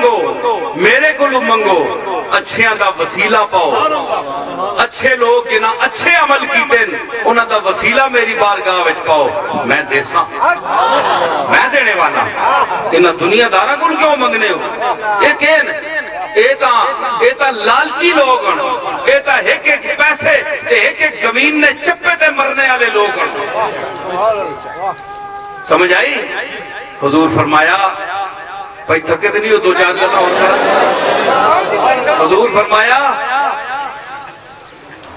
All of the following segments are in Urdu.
منگو میرے کو منگو اچھیاں دا وسیلہ پاؤ اچھے لوگ جنہاں اچھے عمل کیتے انہاں دا وسیلہ میری بارگاہ وچ پاؤ میں دیساں میں دینے والا انہاں دنیا داراں کول کیوں منگنے ہو یہ کہن ایتا لالچی لوگ ہیں ایتا ایک ایک پیسے تے ایک ایک زمین نے چپے تے مرنے والے لوگ ہیں سمجھ آئی حضور فرمایا بھائی تھکے تو نہیں ہو دو چار گلا اور کرا حضور فرمایا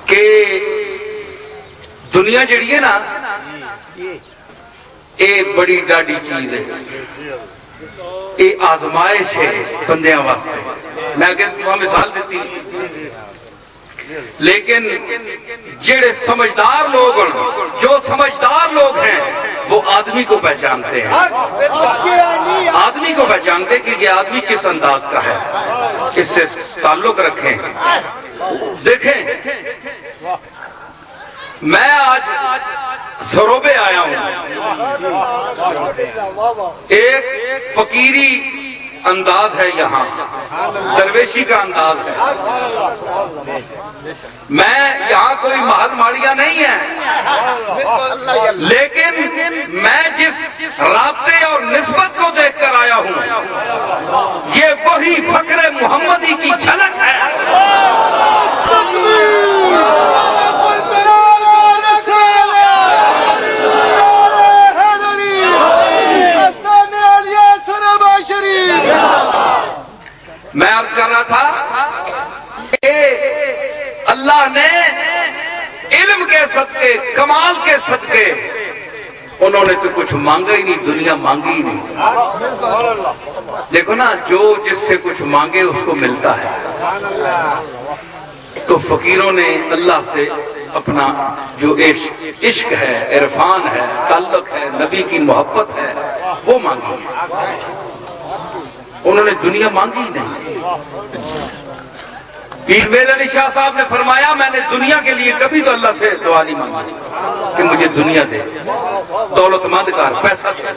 کہ دنیا جڑی ہے نا اے بڑی ڈاڈی چیز ہے اے آزمائش ہے بندیاں واسطے میں اگر تمہیں مثال دیتی لیکن جڑے سمجھدار لوگ ہیں جو سمجھدار لوگ ہیں وہ آدمی کو پہچانتے ہیں آدمی کو پہچانتے کہ یہ آدمی کس انداز کا ہے اس سے تعلق رکھیں دیکھیں میں آج سروبے آیا ہوں ایک فقیری انداز ہے یہاں درویشی کا انداز ہے میں یہاں کوئی محل ماڑیاں نہیں ہے لیکن میں جس رابطے اور نسبت کو دیکھ کر آیا ہوں یہ وہی فخر محمدی کی جھلک ہے میں عرض کر رہا تھا کہ اللہ نے علم کے صدقے کمال کے صدقے انہوں نے تو کچھ مانگا ہی نہیں دنیا مانگی ہی نہیں دیکھو نا جو جس سے کچھ مانگے اس کو ملتا ہے تو فقیروں نے اللہ سے اپنا جو عشق ہے عرفان ہے تعلق ہے نبی کی محبت ہے وہ مانگی انہوں نے دنیا مانگی ہی نہیں پیر میر علی شاہ صاحب نے فرمایا میں نے دنیا کے لیے کبھی تو اللہ سے دعا نہیں مانگی کہ مجھے دنیا دے دولت مند کر پیسہ دے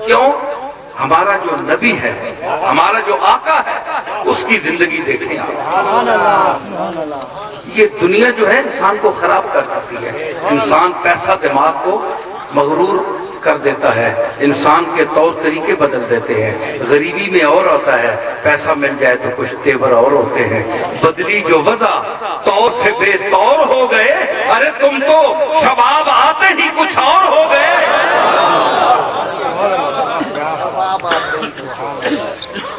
کیوں ہمارا جو نبی ہے ہمارا جو آقا ہے اس کی زندگی دیکھیں یہ دنیا جو ہے انسان کو خراب کر دیتی ہے انسان پیسہ دماغ کو مغرور کر دیتا ہے انسان کے طور طریقے بدل دیتے ہیں غریبی میں اور ہوتا ہے پیسہ مل جائے تو کچھ تیور اور ہوتے ہیں بدلی جو وضع طور سے بے طور ہو گئے ارے تم تو شباب آتے ہی کچھ اور ہو گئے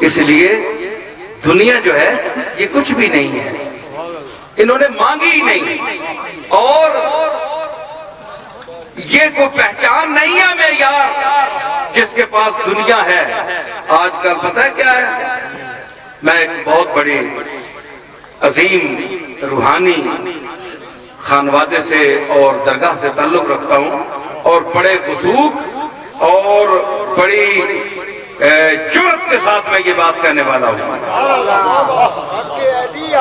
اس لیے دنیا جو ہے یہ کچھ بھی نہیں ہے انہوں نے مانگی ہی نہیں اور یہ کوئی پہچان نہیں ہے میں یار جس کے پاس دنیا ہے آج کل پتہ ہے کیا ہے میں ایک بہت بڑی عظیم روحانی خانوادے سے اور درگاہ سے تعلق رکھتا ہوں اور بڑے وثوق اور بڑی جرأت کے ساتھ میں یہ بات کہنے والا ہوں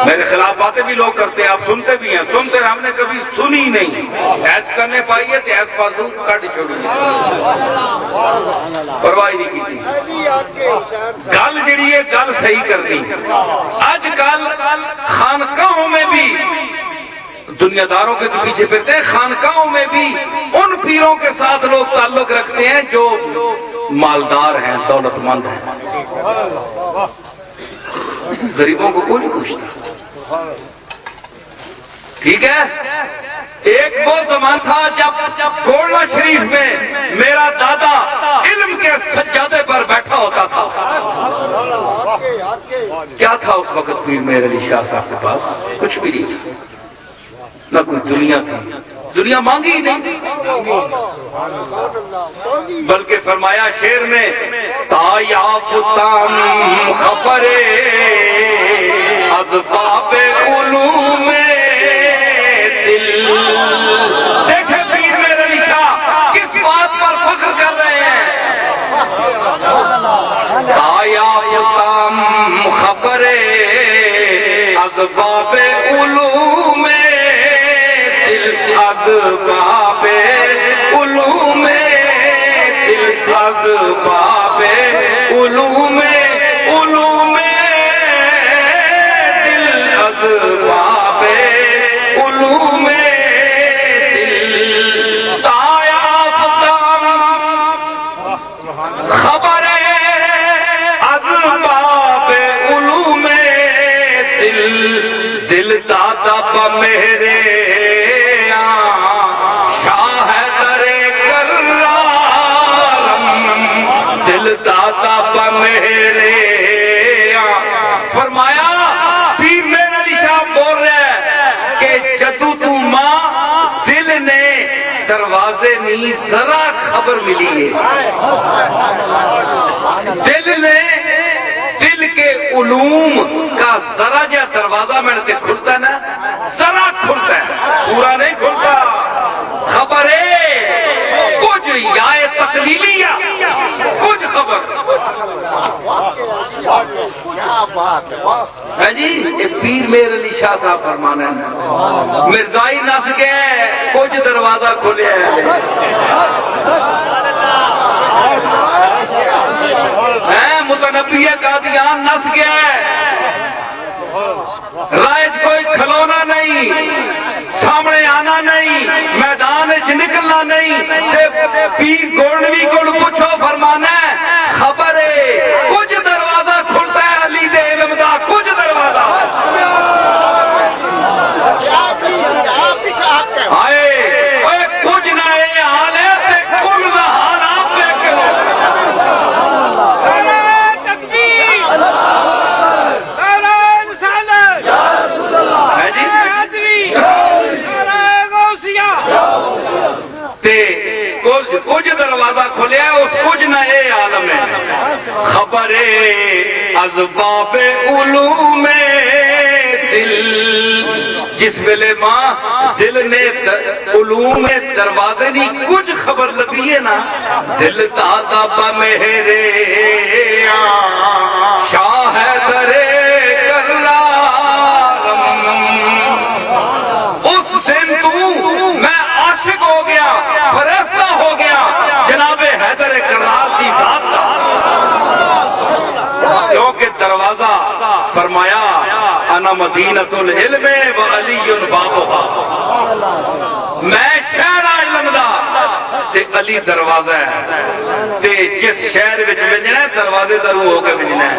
میرے خلاف باتیں بھی لوگ کرتے ہیں آپ سنتے بھی ہیں سنتے ہم نے کبھی سنی نہیں ایس کرنے پائی ہے تو ایس پاسوں کٹ چھوڑی پرواہ نہیں کی تھی گل جڑی ہے گل صحیح کرنی آج کل خانقاہوں میں بھی دنیا داروں کے تو پیچھے پھرتے ہیں خانقاہوں میں بھی ان پیروں کے ساتھ لوگ تعلق رکھتے ہیں جو مالدار ہیں دولت مند ہیں غریبوں کو کوئی نہیں پوچھتا ٹھیک ہے ایک وہ زمان تھا جب گولڑا شریف میں میرا دادا علم کے سجادے پر بیٹھا ہوتا تھا کیا تھا اس وقت پیر میر علی شاہ صاحب کے پاس کچھ بھی نہیں تھا نہ کوئی دنیا تھی دنیا مانگی ہی نہیں بلکہ فرمایا شعر میں تایافتم خبرے از باب علوم دل دیکھیں پیر میر علی شاہ کس بات پر فخر کر رہے ہیں تایافتم خبرے از باب علوم باب علوم دل باب علوم میرے شاہ درے کرارم دل داتا پا میرے فرمایا پیر میر علی شاہ بول رہا ہے کہ جدو تو ماں دل نے دروازے نہیں ذرا خبر ملی ہے دل نے دل کے علوم کا ذرا جا دروازہ میں نے کھلتا ہے نا ذرا کھلتا ہے پورا نہیں کھلتا خبر ہے کچھ یا تقلیلی یا کچھ خبر ہے جی یہ پیر میر علی شاہ صاحب فرمانا ہے مرزائی نس گئے کچھ دروازہ کھلے ہیں متنبی قادیان نس گیا ہے رائج کوئی کھلونا نہیں سامنے آنا نہیں میدان چ نکلنا نہیں پیر گولڈوی کو پوچھو فرمانا ہے خبر ہے کچھ دروازہ کھلتا ہے علی دے علم دا کچھ دروازہ آئے کچھ نہ یہ حال ہے تے کل نہ حال آپ دیکھ کے کچھ دروازہ کھولیا ہے اس کچھ نہ اے عالم ہے خبر ازباب علوم دل جس ویلے ماں دل نے علوم دروازے نہیں کچھ خبر لبی ہے نا دل دادا با میرے شاہ درے کرارم اس دن تو میں عاشق ہو گیا فریفتہ ہو گیا جناب حیدر کرار کی ذات کا کیونکہ دروازہ فرمایا انا مدینۃ العلم و علی بابها میں شہر علم دا تے علی دروازہ ہے تے جس شہر وچ وجنا ہے دروازے درو ہو کے وجنا ہے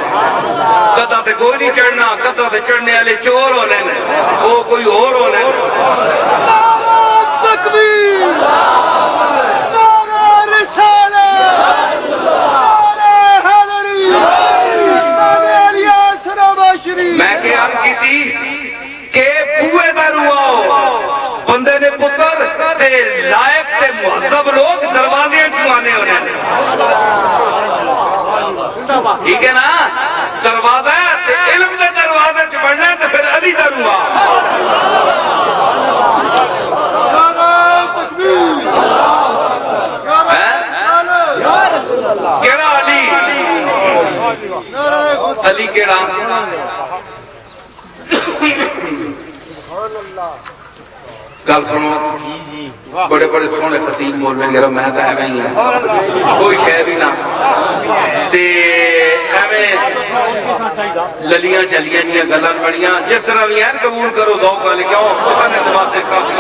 کدا تے کوئی نہیں چڑھنا کدا تے چڑھنے والے چور ہونے وہ کوئی اور ہونے تکبیر نعرہ رسالت نعرہ حیدری نعرہ الیاس رباشری میں کہ عرض کی تھی کہ بوئے درو آؤ بندے نے پتر تے لائق تے مہذب لوگ دروازے چوانے ہونے ٹھیک ہے نا دروازہ تے علم دے دروازے چ بڑھنا تے پھر علی درو آ کیڑا علی علی کیڑا گل سنو بڑے بڑے سونے خطیب مولوی میرا میں تو ایویں ہی کوئی شے بھی نہ تے ایویں للیاں چلیاں جیاں گلاں بڑیاں جس طرح بھی ہیں قبول کرو ذوق والے کیوں پتہ نہیں نمازیں کافی